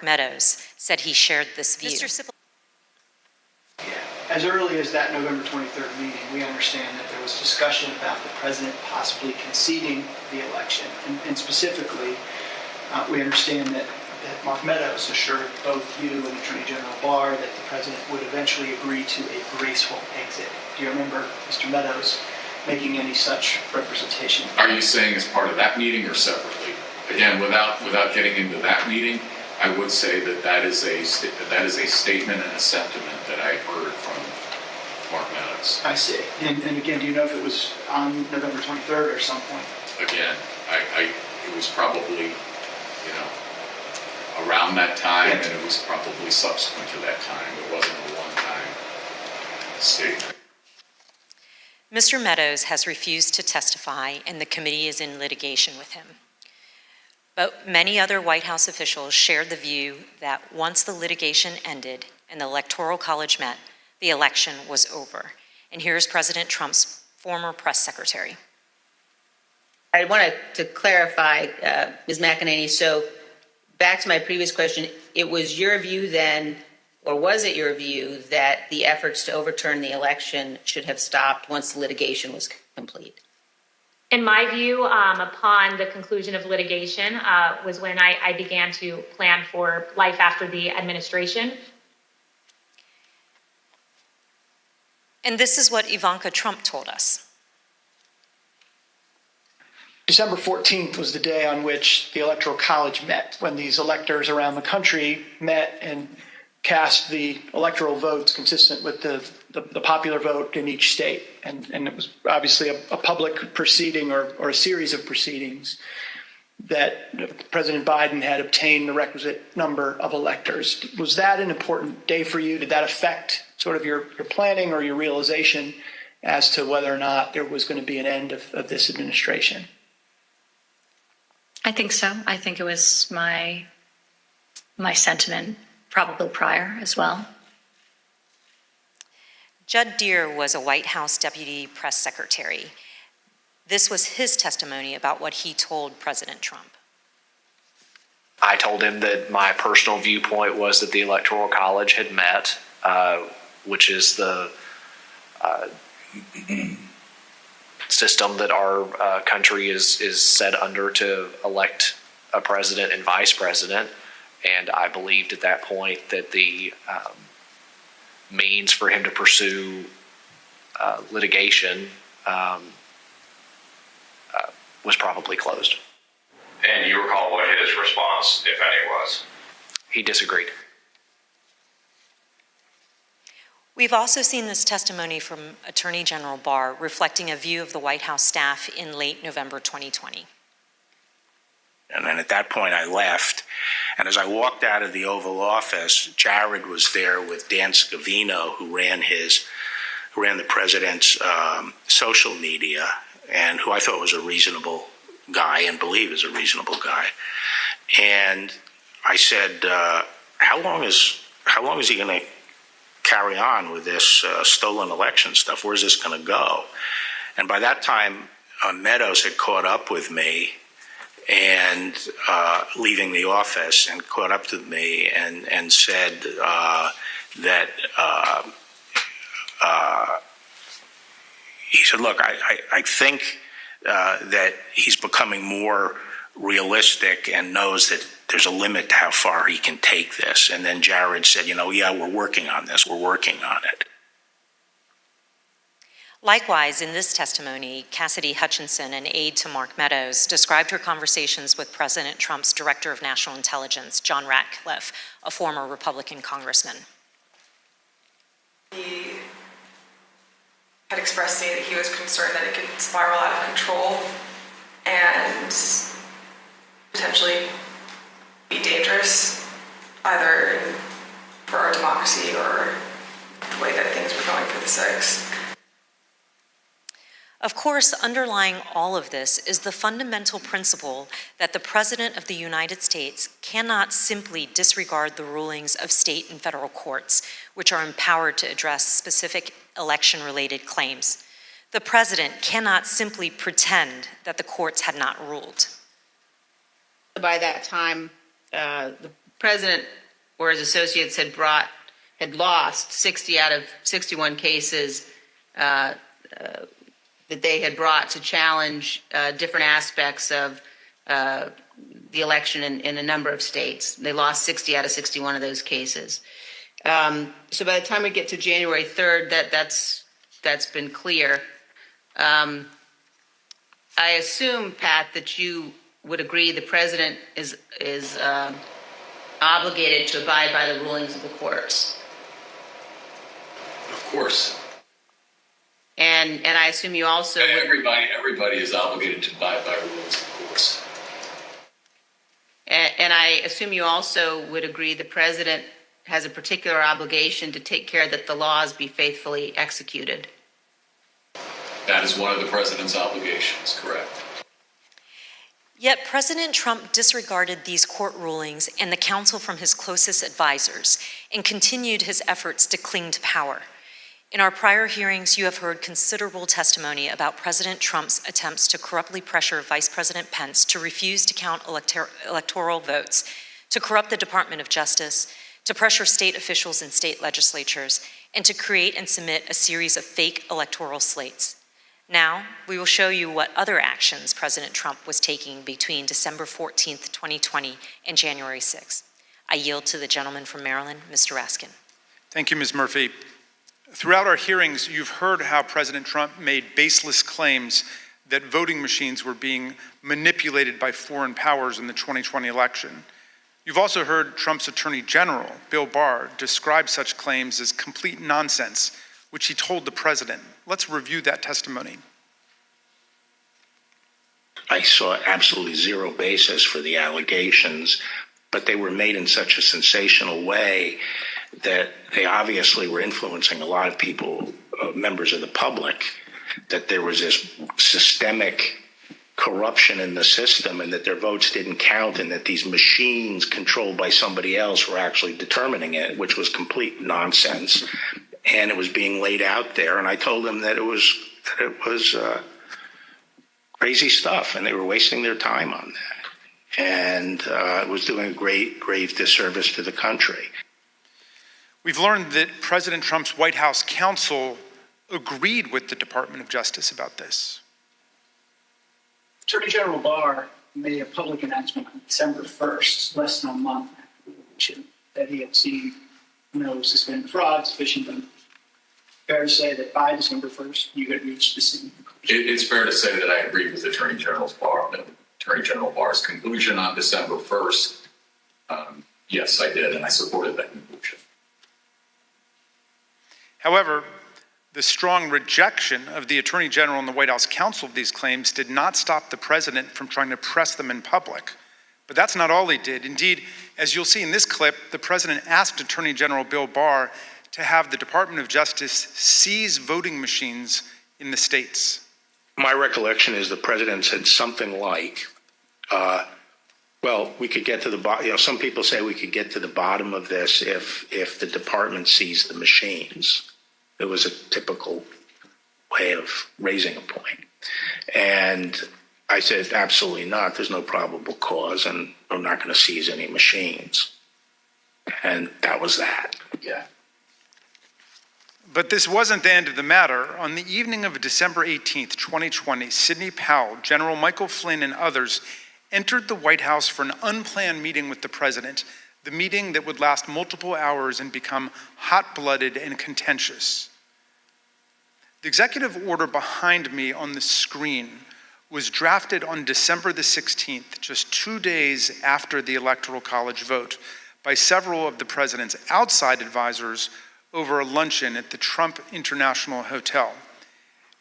Meadows said he shared this view. As early as that November 23rd meeting, we understand that there was discussion about the president possibly conceding the election. And specifically, we understand that Mark Meadows assured both you and Attorney General Barr that the president would eventually agree to a graceful exit. Do you remember Mr. Meadows making any such representation? Are you saying as part of that meeting or separately? Again, without getting into that meeting, I would say that is a statement and a sentiment that I heard from Mark Meadows. I see. And again, do you know if it was on November 23rd or some point? Again, it was probably, around that time, and it was probably subsequent to that time. It wasn't a one-time statement. Mr. Meadows has refused to testify, and the committee is in litigation with him. But many other White House officials shared the view that once the litigation ended and the Electoral College met, the election was over. And here's President Trump's former press secretary. I wanted to clarify, Ms. McEnany, so back to my previous question, it was your view then, or was it your view, that the efforts to overturn the election should have stopped once the litigation was complete? In my view, upon the conclusion of litigation was when I began to plan for life after the administration. And this is what Ivanka Trump told us. December 14th was the day on which the Electoral College met, when these electors around the country met and cast the electoral votes consistent with the popular vote in each state. And it was obviously a public proceeding or a series of proceedings that President Biden had obtained the requisite number of electors. Was that an important day for you? Did that affect sort of your planning or your realization as to whether or not there was going to be an end of this administration? I think so. I think it was my sentiment probably prior as well. Judd Deere was a White House deputy press secretary. This was his testimony about what he told President Trump. I told him that my personal viewpoint was that the Electoral College had met, which is the system that our country is set under to elect a president and vice president. And I believed at that point that the means for him to pursue litigation was probably closed. And you recall what his response, if any, was? He disagreed. We've also seen this testimony from Attorney General Barr reflecting a view of the White House staff in late November 2020. And then at that point I left. And as I walked out of the Oval Office, Jared was there with Dan Scavino, who ran the president's social media, and who I thought was a reasonable guy and believe is a reasonable guy. And I said, how long is he going to carry on with this stolen election stuff? Where's this going to go? And by that time, Meadows had caught up with me and leaving the office, and caught up with me and said that he said, look, I think that he's becoming more realistic and knows that there's a limit to how far he can take this. And then Jared said, yeah, we're working on this. We're working on it. Likewise, in this testimony, Cassidy Hutchinson, an aide to Mark Meadows, described her conversations with President Trump's Director of National Intelligence, John Ratcliffe, a former Republican congressman. He had expressed to me that he was concerned that it could spiral out of control and potentially be dangerous, either for our democracy or the way that things were going for the 6. Of course, underlying all of this is the fundamental principle that the President of the United States cannot simply disregard the rulings of state and federal courts, which are empowered to address specific election-related claims. The President cannot simply pretend that the courts had not ruled. By that time, the president or his associates had lost 60 out of 61 cases that they had brought to challenge different aspects of the election in a number of states. They lost 60 out of 61 of those cases. So by the time we get to January 3rd, that's been clear. I assume, Pat, that you would agree the president is obligated to abide by the rulings of the courts. Of course. And I assume you also would, Everybody is obligated to abide by rules, of course. and I assume you also would agree the president has a particular obligation to take care that the laws be faithfully executed. That is one of the president's obligations, correct? Yet President Trump disregarded these court rulings and the counsel from his closest advisors and continued his efforts to cling to power. In our prior hearings, you have heard considerable testimony about President Trump's attempts to corruptly pressure Vice President Pence to refuse to count electoral votes, to corrupt the Department of Justice, to pressure state officials and state legislatures, and to create and submit a series of fake electoral slates. Now, we will show you what other actions President Trump was taking between December 14th, 2020 and January 6th. I yield to the gentleman from Maryland, Mr. Raskin. Thank you, Ms. Murphy. Throughout our hearings, you've heard how President Trump made baseless claims that voting machines were being manipulated by foreign powers in the 2020 election. You've also heard Trump's Attorney General, Bill Barr, describe such claims as complete nonsense, which he told the president. Let's review that testimony. I saw absolutely zero basis for the allegations, but they were made in such a sensational way that they obviously were influencing a lot of people, members of the public, that there was this systemic corruption in the system and that their votes didn't count and that these machines controlled by somebody else were actually determining it, which was complete nonsense. And it was being laid out there. And I told them that it was crazy stuff and they were wasting their time on that. And it was doing a grave disservice to the country. We've learned that President Trump's White House counsel agreed with the Department of Justice about this. Attorney General Barr made a public announcement on December 1st, less than a month after the election, that he had seen no suspended fraud sufficient. Fair to say that by December 1st, you had reached the same conclusion? It's fair to say that I agree with Attorney General Barr's conclusion on December 1st. Yes, I did, and I supported that conclusion. However, the strong rejection of the Attorney General and the White House counsel of these claims did not stop the president from trying to press them in public. But that's not all he did. Indeed, as you'll see in this clip, the president asked Attorney General Bill Barr to have the Department of Justice seize voting machines in the states. My recollection is the president said something like, well, we could get to the bottom, some people say we could get to the bottom of this if the department seized the machines. It was a typical way of raising a point. And I said, absolutely not. There's no probable cause, and I'm not going to seize any machines. And that was that. Yeah. But this wasn't the end of the matter. On the evening of December 18th, 2020, Sidney Powell, General Michael Flynn, and others entered the White House for an unplanned meeting with the president, the meeting that would last multiple hours and become hot-blooded and contentious. The executive order behind me on the screen was drafted on December the 16th, just 2 days after the Electoral College vote, by several of the president's outside advisors over a luncheon at the Trump International Hotel.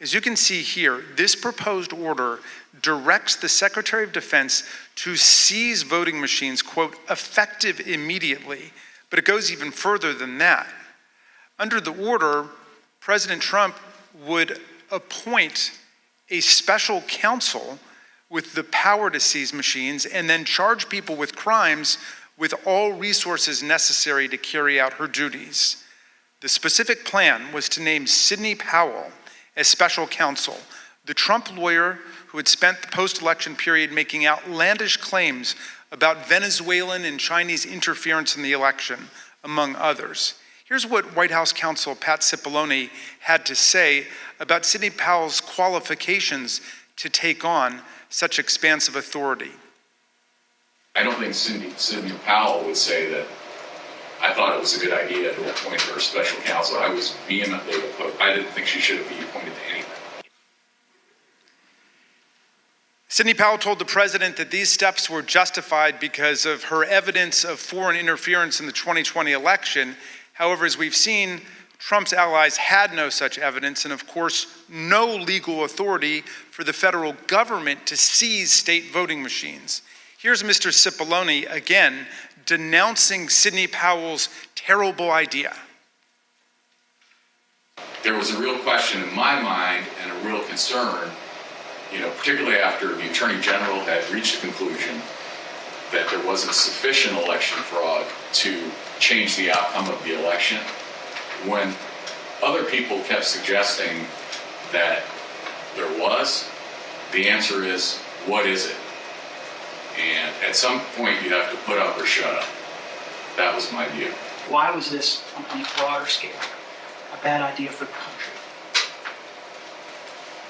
As you can see here, this proposed order directs the Secretary of Defense to seize voting machines, quote, effective immediately, but it goes even further than that. Under the order, President Trump would appoint a special counsel with the power to seize machines and then charge people with crimes with all resources necessary to carry out her duties. The specific plan was to name Sidney Powell as special counsel, the Trump lawyer who had spent the post-election period making outlandish claims about Venezuelan and Chinese interference in the election, among others. Here's what White House counsel Pat Cipollone had to say about Sidney Powell's qualifications to take on such expansive authority. I don't think Sidney Powell would say that I thought it was a good idea to appoint her special counsel. I was vehemently opposed. I didn't think she should be appointed to anything. Sidney Powell told the president that these steps were justified because of her evidence of foreign interference in the 2020 election. However, as we've seen, Trump's allies had no such evidence and, of course, no legal authority for the federal government to seize state voting machines. Here's Mr. Cipollone again denouncing Sidney Powell's terrible idea. There was a real question in my mind and a real concern, particularly after the Attorney General had reached the conclusion that there wasn't sufficient election fraud to change the outcome of the election. When other people kept suggesting that there was, the answer is, what is it? And at some point, you have to put up or shut up. That was my view. Why was this, on a broader scale, a bad idea for the country?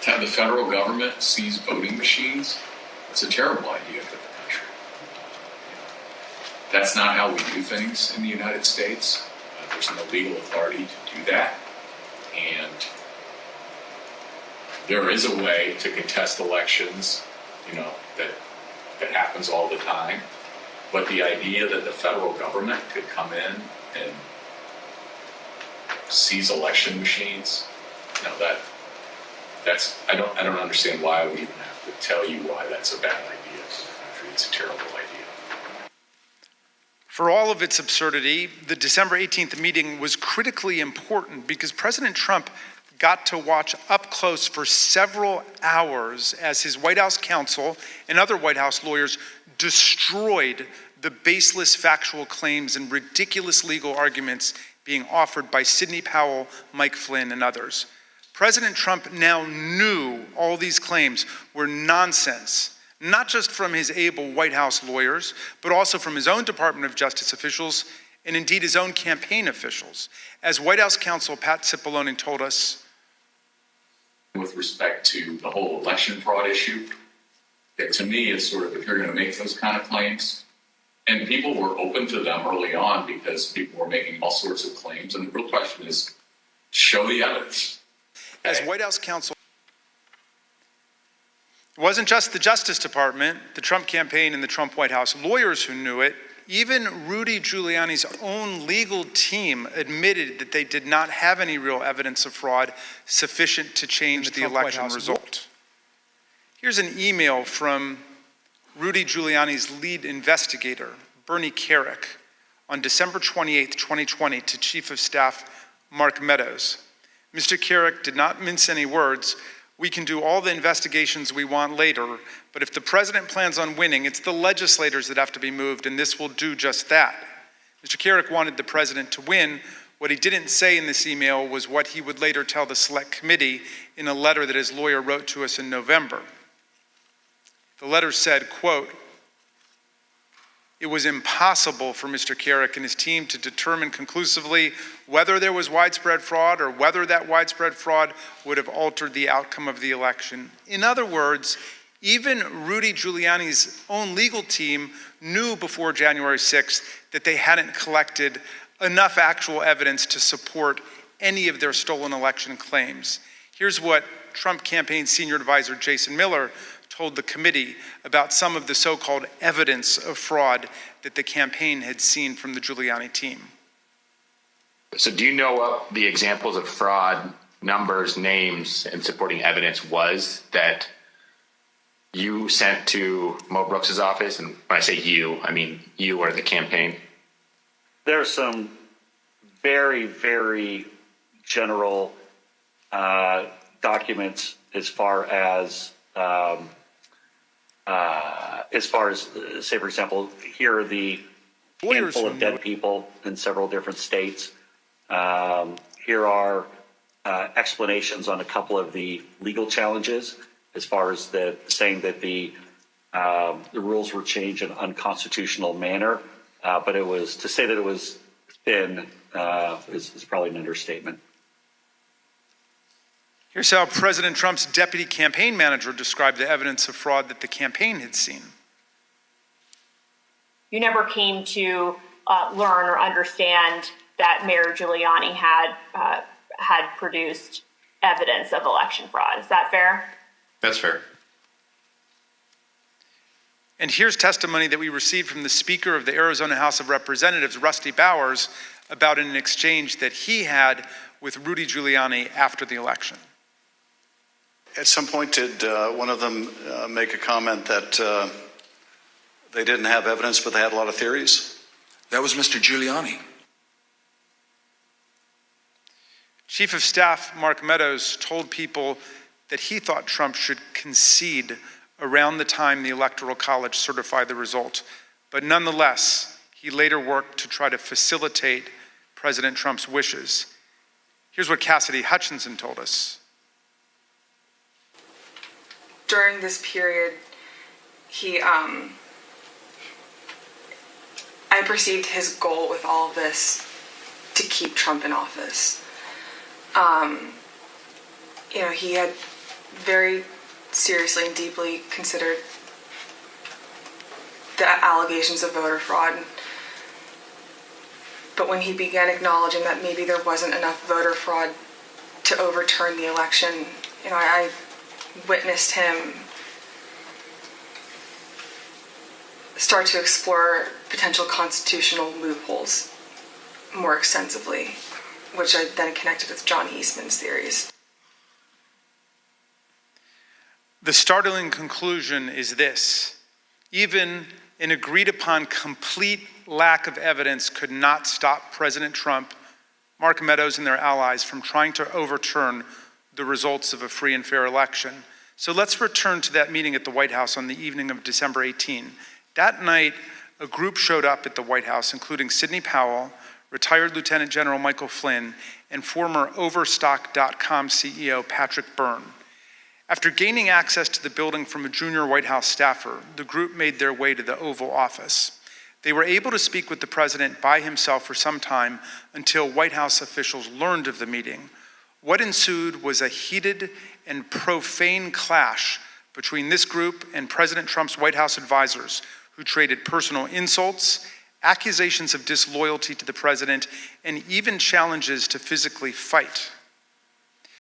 To have the federal government seize voting machines, it's a terrible idea for the country. That's not how we do things in the United States. There's no legal authority to do that. And there is a way to contest elections, that happens all the time. But the idea that the federal government could come in and seize election machines, I don't understand why we even have to tell you why that's a bad idea for the country. It's a terrible idea. For all of its absurdity, the December 18th meeting was critically important because President Trump got to watch up close for several hours as his White House counsel and other White House lawyers destroyed the baseless factual claims and ridiculous legal arguments being offered by Sidney Powell, Mike Flynn, and others. President Trump now knew all these claims were nonsense, not just from his able White House lawyers, but also from his own Department of Justice officials and indeed his own campaign officials. As White House counsel Pat Cipollone told us, with respect to the whole election fraud issue, that to me it's sort of, if you're going to make those kind of claims, and people were open to them early on because people were making all sorts of claims, and the real question is, show the evidence. As White House counsel, it wasn't just the Justice Department, the Trump campaign, and the Trump White House lawyers who knew it. Even Rudy Giuliani's own legal team admitted that they did not have any real evidence of fraud sufficient to change the election result. Here's an email from Rudy Giuliani's lead investigator, Bernie Kerik, on December 28, 2020, to Chief of Staff Mark Meadows. Mr. Kerik did not mince any words. We can do all the investigations we want later, but if the president plans on winning, it's the legislators that have to be moved, and this will do just that. Mr. Kerik wanted the president to win. What he didn't say in this email was what he would later tell the Select Committee in a letter that his lawyer wrote to us in November. The letter said, quote, "It was impossible for Mr. Kerik and his team to determine conclusively whether there was widespread fraud or whether that widespread fraud would have altered the outcome of the election." In other words, even Rudy Giuliani's own legal team knew before January 6th that they hadn't collected enough actual evidence to support any of their stolen election claims. Here's what Trump campaign senior advisor Jason Miller told the committee about some of the so-called evidence of fraud that the campaign had seen from the Giuliani team. So do you know what the examples of fraud, numbers, names, and supporting evidence was that you sent to Mo Brooks's office? And when I say you, I mean you or the campaign. There are some very, very general documents as far as say, for example, here are the handful of dead people in several different states. Here are explanations on a couple of the legal challenges as far as saying that the The rules were changed in an unconstitutional manner, but it was, to say that it was thin is probably an understatement. Here's how President Trump's deputy campaign manager described the evidence of fraud that the campaign had seen. You never came to learn or understand that Mayor Giuliani had produced evidence of election fraud. Is that fair? That's fair. And here's testimony that we received from the Speaker of the Arizona House of Representatives, Rusty Bowers, about an exchange that he had with Rudy Giuliani after the election. At some point, did one of them make a comment that they didn't have evidence, but they had a lot of theories? That was Mr. Giuliani. Chief of Staff Mark Meadows told people that he thought Trump should concede around the time the Electoral College certified the result. But nonetheless, he later worked to try to facilitate President Trump's wishes. Here's what Cassidy Hutchinson told us. During this period, I perceived his goal with all of this to keep Trump in office. He had very seriously and deeply considered the allegations of voter fraud. But when he began acknowledging that maybe there wasn't enough voter fraud to overturn the election, I witnessed him start to explore potential constitutional loopholes more extensively, which I then connected with John Eastman's theories. The startling conclusion is this: even an agreed upon complete lack of evidence could not stop President Trump, Mark Meadows, and their allies from trying to overturn the results of a free and fair election. So let's return to that meeting at the White House on the evening of December 18. That night, a group showed up at the White House, including Sidney Powell, retired Lieutenant General Michael Flynn, and former Overstock.com CEO Patrick Byrne. After gaining access to the building from a junior White House staffer, the group made their way to the Oval Office. They were able to speak with the president by himself for some time until White House officials learned of the meeting. What ensued was a heated and profane clash between this group and President Trump's White House advisors, who traded personal insults, accusations of disloyalty to the president, and even challenges to physically fight.